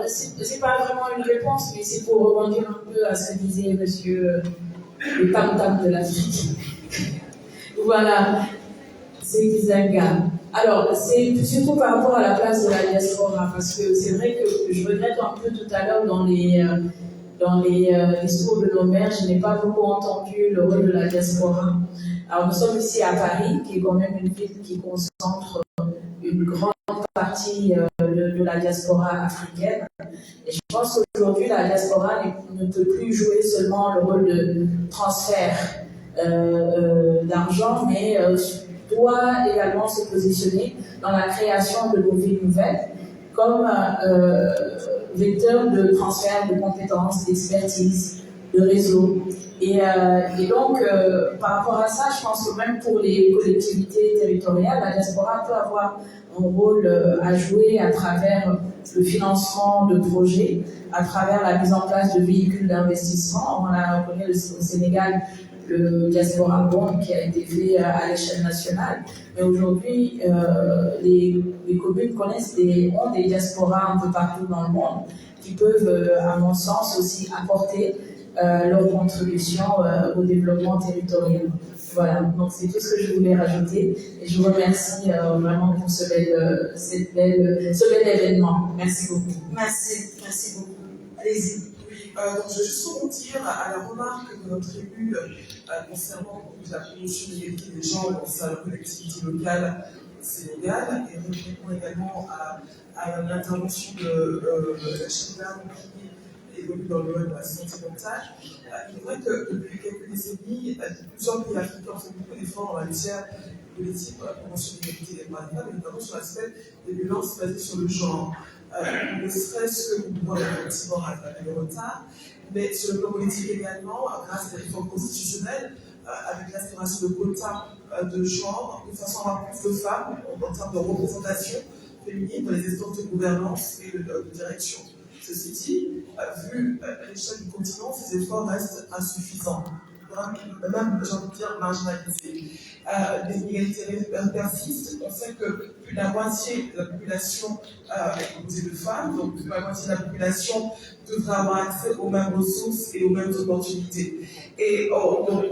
c'est pas vraiment une réponse, mais c'est pour rebondir un peu à ce que disait monsieur le tam-tam de l'Afrique. Voilà, c'est Kizanga. Alors, c'est surtout par rapport à la place de la diaspora, parce que c'est vrai que je regrette un peu tout à l'heure dans les discours de nos mères, je n'ai pas beaucoup entendu le rôle de la diaspora. Alors, nous sommes ici à Paris, qui est quand même une ville qui concentre une grande partie de la diaspora africaine. Et je pense qu'aujourd'hui, la diaspora ne peut plus jouer seulement le rôle de transfert d'argent, mais doit également se positionner dans la création de nos villes nouvelles comme vecteur de transfert de compétences, d'expertise, de réseau. Et donc, par rapport à ça, je pense que même pour les collectivités territoriales, la diaspora peut avoir un rôle à jouer à travers le financement de projets, à travers la mise en place de véhicules d'investissement. On connaît au Sénégal le Diaspora Bond qui a été fait à l'échelle nationale. Mais aujourd'hui, les communes ont des diasporas un peu partout dans le monde qui peuvent, à mon sens, aussi apporter leur contribution au développement territorial. Voilà, donc c'est tout ce que je voulais rajouter et je vous remercie vraiment pour ce bel événement. Merci beaucoup. Merci beaucoup. Allez-y. Donc je vais juste rebondir à la remarque de notre élu concernant la promotion de l'égalité des genres dans sa collectivité locale au Sénégal et répondre également à l'intervention de la Chine qui évolue dans le domaine de la santé mentale. Il est vrai que depuis quelques décennies, plusieurs pays africains ont fait beaucoup d'efforts en matière politique pour la promotion de l'égalité des droits des femmes, et notamment sur l'aspect des violences basées sur le genre. Ne serait-ce que nous pouvons effectivement rattraper le retard, mais sur le plan politique également, grâce à des réformes constitutionnelles, avec l'instauration de quotas de genre, de façon à avoir plus de femmes en termes de représentation féminine dans les instances de gouvernance et de direction. Ceci dit, vu l'échelle du continent, ces efforts restent insuffisants, même, j'ai envie de dire, marginalisés. Les inégalités persistent. On sait que plus de la moitié de la population est composée de femmes, donc plus de la moitié de la population devrait avoir accès aux mêmes ressources et aux mêmes opportunités. Et on ne